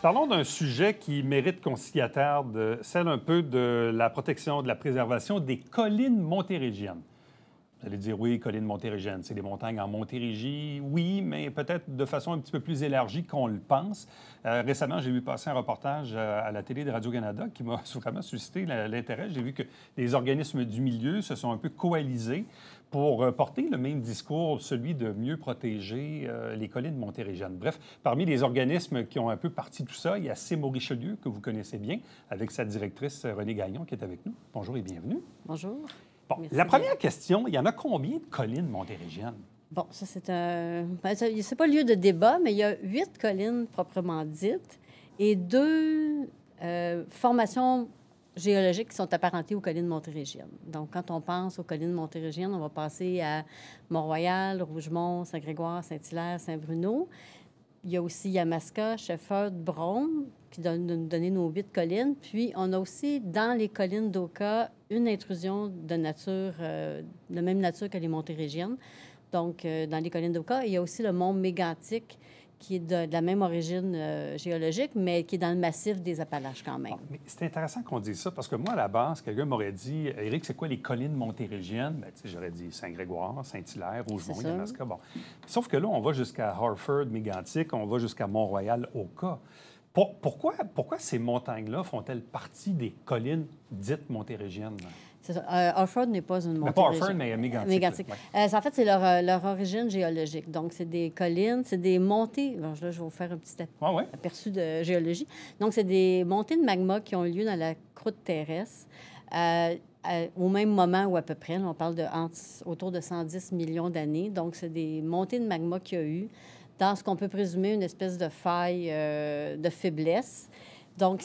Parlons d'un sujet qui mérite qu'on s'y attarde, celle un peu de la protection, de la préservation des collines montérégiennes. Vous allez dire, oui, collines montérégiennes, c'est des montagnes en Montérégie, oui, mais peut-être de façon un petit peu plus élargie qu'on le pense. Récemment, j'ai vu passer un reportage à la télé de Radio-Canada qui m'a vraiment suscité l'intérêt. J'ai vu que les organismes du milieu se sont un peu coalisés pour porter le même discours, celui de mieux protéger les collines montérégiennes. Bref, parmi les organismes qui ont un peu parti tout ça, il y a CIMO-Richelieu, que vous connaissez bien, avec sa directrice Renée Gagnon, qui est avec nous. Bonjour et bienvenue. Bonjour. Bon, la première question, il y en a combien de collines montérégiennes? Bon, ça, c'est un... C'est pas lieu de débat, mais il y a 8 collines proprement dites et 2 formations géologiques qui sont apparentées aux collines montérégiennes. Donc, quand on pense aux collines montérégiennes, on va passer à Mont-Royal, Rougemont, Saint-Grégoire, Saint-Hilaire, Saint-Bruno. Il y a aussi Yamaska, Shefford, Brome, qui nous donner nos 8 collines. Puis, on a aussi, dans les collines d'Oka, une intrusion de nature, de même nature que les montérégiennes. Donc, dans les collines d'Oka, il y a aussi le mont Mégantic, qui est de la même origine géologique, mais qui est dans le massif des Appalaches quand même. Bon, mais c'est intéressant qu'on dise ça, parce que moi, à la base, quelqu'un m'aurait dit, « Éric, c'est quoi les collines montérégiennes? » Bien, j'aurais dit Saint-Grégoire, Saint-Hilaire, Rougemont, Yamaska. Bon. Sauf que là, on va jusqu'à Harford, Mégantic, on va jusqu'à Mont-Royal, Oka. Pourquoi ces montagnes-là font-elles partie des collines dites montérégiennes? Harford n'est pas une montérégie. Pas Harford, mais Mégantic. En fait, c'est leur origine géologique. Donc, c'est des collines, c'est des montées. Bon, là, je vais vous faire un petit aperçu de géologie. Donc, c'est des montées de magma qui ont lieu dans la croûte terrestre au même moment ou à peu près. Là, on parle autour de 110 millions d'années. Donc, c'est des montées de magma qu'il y a eu dans ce qu'on peut présumer une espèce de faille de faiblesse. Donc,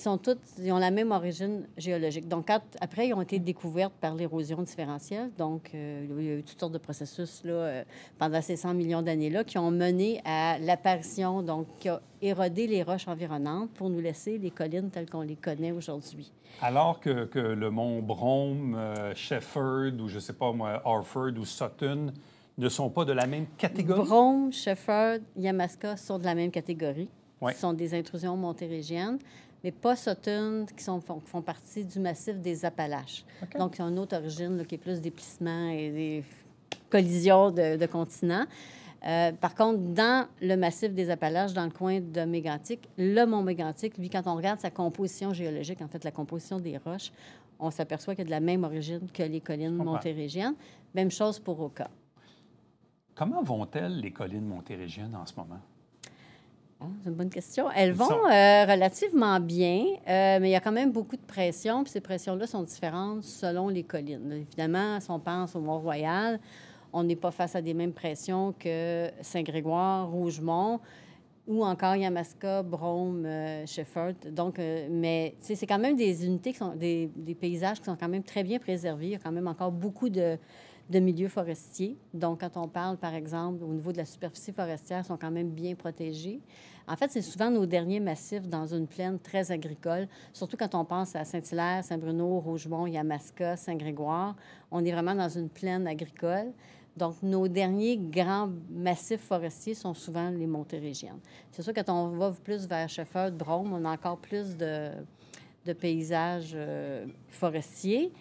ils ont la même origine géologique. Donc, après, ils ont été découvertes par l'érosion différentielle. Donc, il y a eu toutes sortes de processus là, pendant ces 100 millions d'années-là qui ont mené à l'apparition, donc, qui a érodé les roches environnantes pour nous laisser les collines telles qu'on les connaît aujourd'hui. Alors que le mont Brome, Shefford ou, je ne sais pas moi, Harford ou Sutton ne sont pas de la même catégorie? Brome, Shefford, Yamaska sont de la même catégorie. Oui. Ce sont des intrusions montérégiennes, mais pas Sutton, qui font partie du massif des Appalaches. Okay. Donc, ils ont une autre origine là, qui est plus des plissements et des collisions de continents. Par contre, dans le massif des Appalaches, dans le coin de Mégantic, le mont Mégantic, lui, quand on regarde sa composition géologique, en fait, la composition des roches, on s'aperçoit qu'il y a de la même origine que les collines montérégiennes. Même chose pour Oka. Comment vont-elles, les collines montérégiennes, en ce moment? C'est une bonne question. Elles vont relativement bien, mais il y a quand même beaucoup de pression, puis ces pressions-là sont différentes selon les collines. Évidemment, si on pense au Mont-Royal, on n'est pas face à des mêmes pressions que Saint-Grégoire, Rougemont, ou encore Yamaska, Brome, Shefford. Donc, mais c'est quand même des unités qui sont des paysages qui sont quand même très bien préservés. Il y a quand même encore beaucoup de milieux forestiers. Donc, quand on parle, par exemple, au niveau de la superficie forestière, ils sont quand même bien protégés. En fait, c'est souvent nos derniers massifs dans une plaine très agricole, surtout quand on pense à Saint-Hilaire, Saint-Bruno, Rougemont, Yamaska, Saint-Grégoire. On est vraiment dans une plaine agricole. Donc, nos derniers grands massifs forestiers sont souvent les montérégiennes. C'est sûr que quand on va plus vers Shefford, Brome, on a encore plus de paysages forestiers.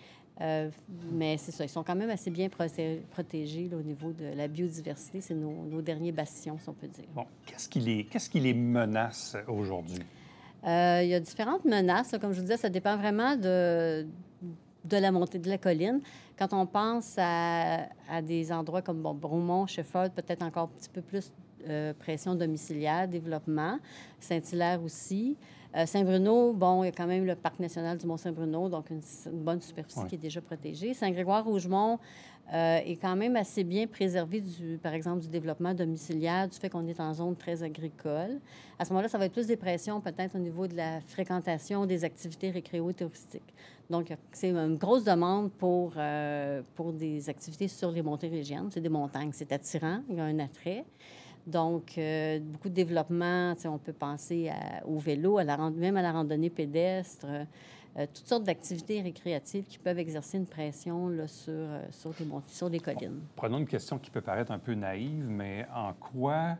Mais c'est ça, ils sont quand même assez bien protégés là, au niveau de la biodiversité. C'est nos derniers bastions, si on peut dire. Bon, qu'est-ce qui les menace aujourd'hui? Il y a différentes menaces. Là, comme je vous disais, ça dépend vraiment de la montée de la colline. Quand on pense à des endroits comme Bromont, Shefford, peut-être encore un petit peu plus pression domiciliaire, développement. Saint-Hilaire aussi. Saint-Bruno, bon, il y a quand même le Parc national du Mont-Saint-Bruno, donc une bonne superficie qui est déjà protégée. Saint-Grégoire-Rougemont est quand même assez bien préservé, par exemple, du développement domiciliaire, du fait qu'on est en zone très agricole. À ce moment-là, ça va être plus des pressions peut-être au niveau de la fréquentation des activités récréo-touristiques. Donc, c'est une grosse demande pour des activités sur les montérégiennes. C'est des montagnes, c'est attirant, il y a un attrait. Donc, beaucoup de développement, on peut penser au vélo, même à la randonnée pédestre, toutes sortes d'activités récréatives qui peuvent exercer une pression là, sur des collines. Prenons une question qui peut paraître un peu naïve, mais en quoi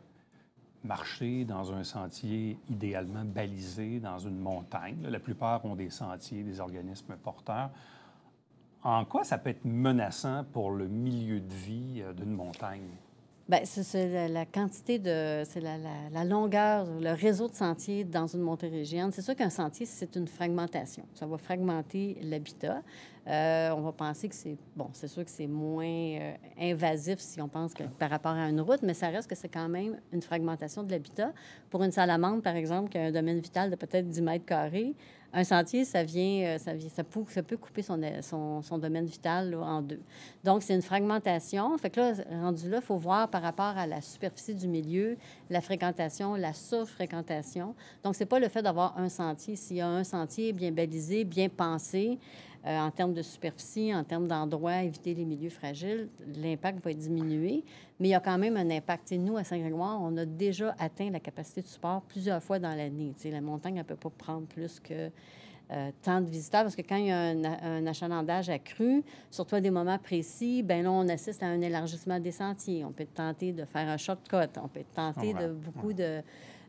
marcher dans un sentier idéalement balisé dans une montagne. La plupart ont des sentiers, des organismes porteurs. En quoi ça peut être menaçant pour le milieu de vie d'une montagne? Bien, c'est la quantité de... C'est la longueur, le réseau de sentiers dans une montérégienne. C'est sûr qu'un sentier, c'est une fragmentation. Ça va fragmenter l'habitat. On va penser que c'est... Bon, c'est sûr que c'est moins invasif si on pense que par rapport à une route, mais ça reste que c'est quand même une fragmentation de l'habitat. Pour une salamandre, par exemple, qui a un domaine vital de peut-être 10 mètres carrés, un sentier, ça peut couper son domaine vital là, en deux. Donc, c'est une fragmentation. Fait que là, rendu là, il faut voir par rapport à la superficie du milieu, la fréquentation, la surfréquentation. Donc, c'est pas le fait d'avoir un sentier. S'il y a un sentier bien balisé, bien pensé, en termes de superficie, en termes d'endroits, éviter les milieux fragiles, l'impact va être diminué. Mais il y a quand même un impact. T'sais, nous, à Saint-Grégoire, on a déjà atteint la capacité de support plusieurs fois dans l'année. La montagne, elle ne peut pas prendre plus que tant de visiteurs, parce que quand il y a un achalandage accru, surtout à des moments précis, bien là, on assiste à un élargissement des sentiers. On peut tenter de faire un shortcut, on peut tenter de beaucoup de...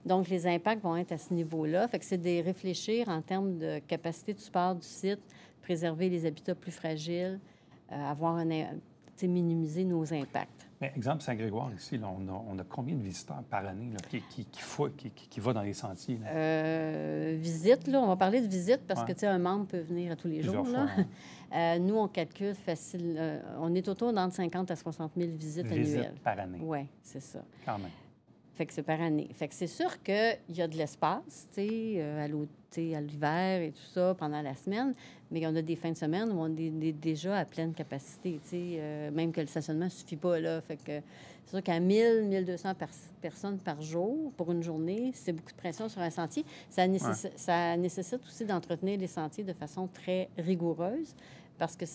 Donc, les impacts vont être à ce niveau-là. Fait que c'est de réfléchir en termes de capacité de support du site, préserver les habitats plus fragiles, minimiser nos impacts. Mais exemple, Saint-Grégoire, ici, là, on a combien de visiteurs par année là, qui va dans les sentiers? Visite, là, on va parler de visite parce que, tu sais, un membre peut venir à tous les jours. Là. Nous, on calcule facile. On est autour d'entre 50 à 60 000 visites annuelles. Par année. Oui, c'est ça. Quand même. Fait que c'est par année. Fait que c'est sûr qu'il y a de l'espace, tu sais, à l'hiver et tout ça, pendant la semaine, mais il y en a des fins de semaine où on est déjà à pleine capacité, tu sais, même que le stationnement ne suffit pas, là. Fait que c'est sûr qu'à 1000, 1200 personnes par jour pour une journée, c'est beaucoup de pression sur un sentier. Ça nécessite aussi d'entretenir les sentiers de façon très rigoureuse, parce que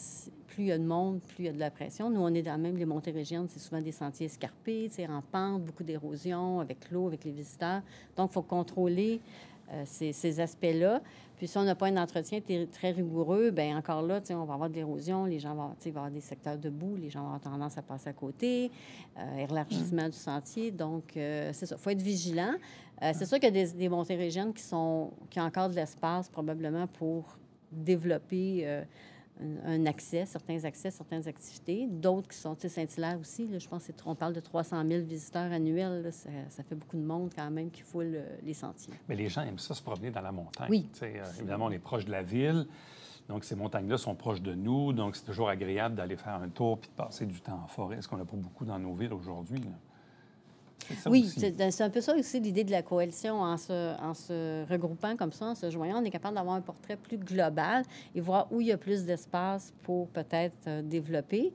plus il y a de monde, plus il y a de la pression. Nous, on est dans même les montérégiennes, c'est souvent des sentiers escarpés, en pente, beaucoup d'érosion avec l'eau, avec les visiteurs. Donc, il faut contrôler ces aspects-là. Puis, si on n'a pas un entretien très rigoureux, bien encore là, on va avoir de l'érosion, les gens vont, il va y avoir des secteurs de boue, les gens vont avoir tendance à passer à côté, élargissement du sentier. Donc, c'est ça, il faut être vigilant. C'est sûr qu'il y a des montérégiennes qui ont encore de l'espace, probablement, pour développer... un accès, certaines activités. D'autres qui sont, Saint-Hilaire aussi, là, je pense qu'on parle de 300 000 visiteurs annuels. Là, ça fait beaucoup de monde quand même qui foule les sentiers. Mais les gens aiment ça, se promener dans la montagne. Oui. Évidemment, on est proche de la ville, donc ces montagnes-là sont proches de nous, donc c'est toujours agréable d'aller faire un tour puis de passer du temps en forêt, ce qu'on n'a pas beaucoup dans nos villes aujourd'hui, là. Oui, c'est un peu ça aussi l'idée de la coalition. En se regroupant comme ça, en se joignant, on est capable d'avoir un portrait plus global et voir où il y a plus d'espace pour peut-être développer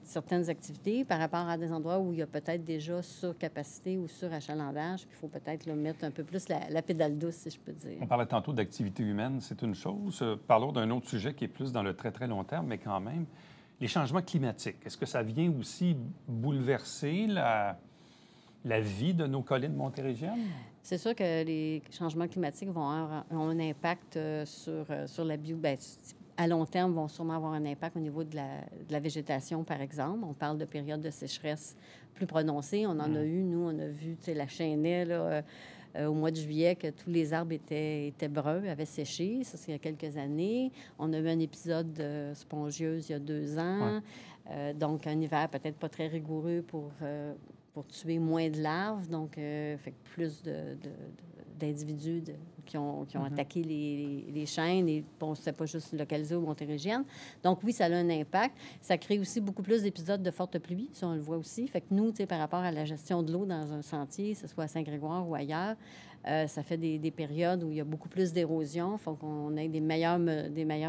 certaines activités par rapport à des endroits où il y a peut-être déjà surcapacité ou surachalandage. Puis il faut peut-être mettre un peu plus la pédale douce, si je peux dire. On parlait tantôt d'activité humaine, c'est une chose. Parlons d'un autre sujet qui est plus dans le très, très long terme, mais quand même. Les changements climatiques, est-ce que ça vient aussi bouleverser la vie de nos collines montérégiennes? C'est sûr que les changements climatiques ont un impact sur la bio... Bien, à long terme, vont sûrement avoir un impact au niveau de la végétation, par exemple. On parle de périodes de sécheresse plus prononcées. On en a eu, nous, on a vu la chênaie, là, au mois de juillet, que tous les arbres étaient bruns, avaient séché. Ça, c'est il y a quelques années. On a eu un épisode spongieuse il y a 2 ans. Donc, un hiver peut-être pas très rigoureux pour tuer moins de larves. Donc, fait que plus d'individus qui ont attaqué les chênes. Et bon, c'est pas juste localisé aux Montérégiennes. Donc, oui, ça a un impact. Ça crée aussi beaucoup plus d'épisodes de fortes pluies, ça, on le voit aussi. Fait que nous, par rapport à la gestion de l'eau dans un sentier, que ce soit à Saint-Grégoire ou ailleurs, ça fait des périodes où il y a beaucoup plus d'érosion. Il faut qu'on ait des meilleures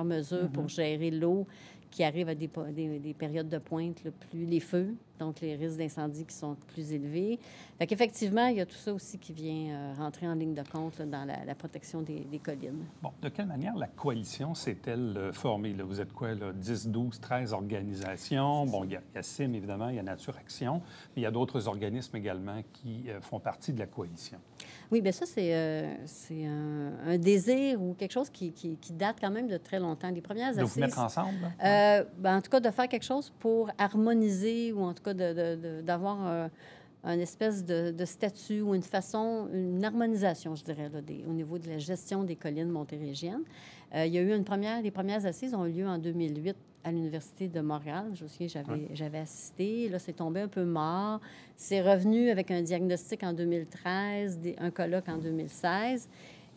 mesures pour gérer l'eau qui arrive à des périodes de pointe, là, plus les feux, donc les risques d'incendie qui sont plus élevés. Fait qu'effectivement, il y a tout ça aussi qui vient rentrer en ligne de compte là, dans la protection des collines. Bon, de quelle manière la coalition s'est-elle formée? Là, vous êtes quoi, là, 10, 12, 13 organisations? Bon, il y a CIM, évidemment, il y a Nature Action, mais il y a d'autres organismes également qui font partie de la coalition. Oui, bien ça, c'est un désir ou quelque chose qui date quand même de très longtemps. Les premières assises... De vous mettre ensemble? En tout cas, de faire quelque chose pour harmoniser ou en tout cas d'avoir une espèce de statut ou une façon, une harmonisation, je dirais, là, au niveau de la gestion des collines montérégiennes. Il y a eu les premières assises ont eu lieu en 2008 à l'Université de Montréal. Je me souviens, j'avais assisté. Là, c'est tombé un peu mort. C'est revenu avec un diagnostic en 2013, un colloque en 2016.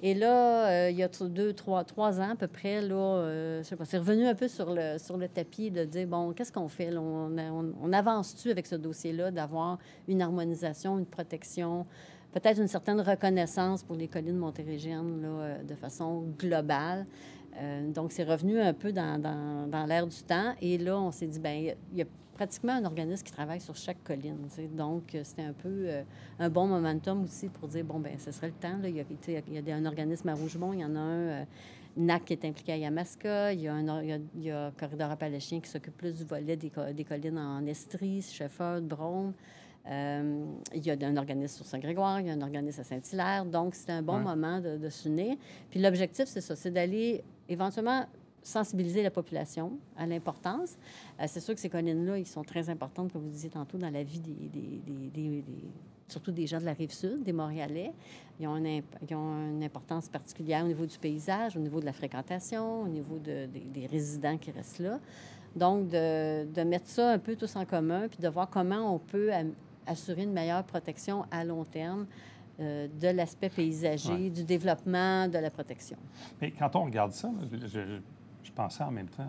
Et là, il y a 3 ans à peu près, là, je sais pas, c'est revenu un peu sur le tapis de dire, bon, qu'est-ce qu'on fait? Là? On avance-tu avec ce dossier-là d'avoir une harmonisation, une protection, peut-être une certaine reconnaissance pour les collines montérégiennes là, de façon globale? Donc, c'est revenu un peu dans l'air du temps. Et là, on s'est dit, bien, il y a pratiquement un organisme qui travaille sur chaque colline. Tu sais. Donc, c'était un peu un bon momentum aussi pour dire, bon, bien, ce serait le temps. Là. Il y a un organisme à Rougemont, il y en a un, NAC qui est impliqué à Yamaska, il y a Corridor Appalachien qui s'occupe plus du volet des collines en Estrie, Shefford, Brome. Il y a un organisme sur Saint-Grégoire, il y a un organisme à Saint-Hilaire. Donc, c'était un bon moment de s'unir. Puis l'objectif, c'est ça, c'est d'aller éventuellement sensibiliser la population à l'importance. C'est sûr que ces collines-là, ils sont très importantes, comme vous disiez tantôt, dans la vie surtout des gens de la Rive-Sud, des Montréalais. Ils ont une importance particulière au niveau du paysage, au niveau de la fréquentation, au niveau des résidents qui restent là. Donc, de mettre ça un peu tous en commun, puis de voir comment on peut assurer une meilleure protection à long terme de l'aspect paysager, du développement, de la protection. Mais quand on regarde ça, je pensais en même temps,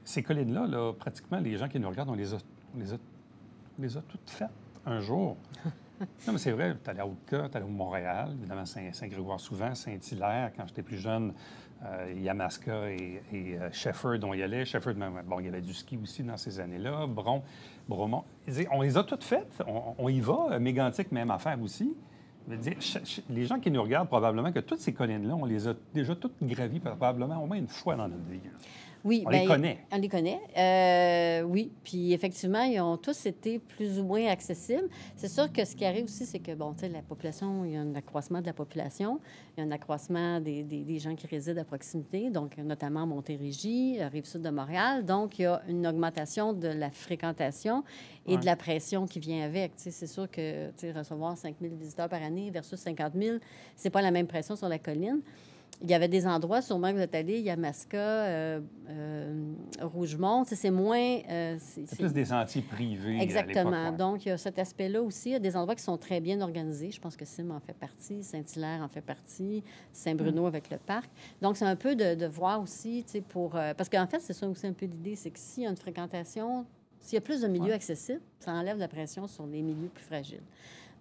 ces collines-là, là, pratiquement, les gens qui nous regardent, on les a toutes faites un jour. Non, mais c'est vrai, tu allais à Oka, tu allais au Montréal, évidemment Saint-Grégoire souvent, Saint-Hilaire, quand j'étais plus jeune, Yamaska et Shefford, on y allait. Shefford, bon, il y avait du ski aussi dans ces années-là. Bromont. On les a toutes faites. On y va. Mégantic, même affaire aussi. Je veux dire, les gens qui nous regardent, probablement que toutes ces collines-là, on les a déjà toutes gravies probablement au moins une fois dans notre vie. Oui, on les connaît. On les connaît, oui. Puis effectivement, ils ont tous été plus ou moins accessibles. C'est sûr que ce qui arrive aussi, c'est que, bon, tu sais, la population, il y a un accroissement de la population, il y a un accroissement des gens qui résident à proximité, donc notamment Montérégie, Rive-Sud de Montréal. Donc, il y a une augmentation de la fréquentation et de la pression qui vient avec. Tu sais, c'est sûr que, tu sais, recevoir 5 000 visiteurs par année versus 50 000, c'est pas la même pression sur la colline. Il y avait des endroits, sûrement que vous êtes allé, Yamaska, Rougemont, c'est moins... c'est plus des sentiers privés. Exactement. Donc, il y a cet aspect-là aussi. Il y a des endroits qui sont très bien organisés. Je pense que Sim en fait partie, Saint-Hilaire en fait partie, Saint-Bruno avec le parc. Donc, c'est un peu de voir aussi, tu sais, parce qu'en fait, c'est ça aussi un peu l'idée, c'est que s'il y a une fréquentation, s'il y a plus de milieux accessibles, ça enlève la pression sur les milieux plus fragiles.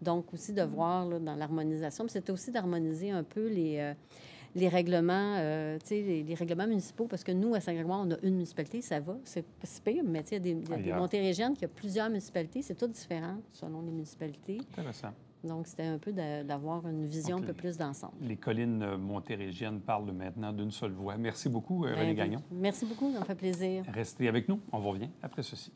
Donc, aussi de voir là, dans l'harmonisation. Mais c'est aussi d'harmoniser un peu les règlements, les règlements municipaux, parce que nous, à Saint-Grégoire, on a une municipalité, ça va, c'est pas si pire, mais il y a des montérégiennes qui ont plusieurs municipalités, c'est tout différent selon les municipalités. Intéressant. Donc, c'était un peu d'avoir une vision un peu plus d'ensemble. Les collines montérégiennes parlent maintenant d'une seule voix. Merci beaucoup, Renée Gagnon. Merci beaucoup, ça me fait plaisir. Restez avec nous, on vous revient après ceci.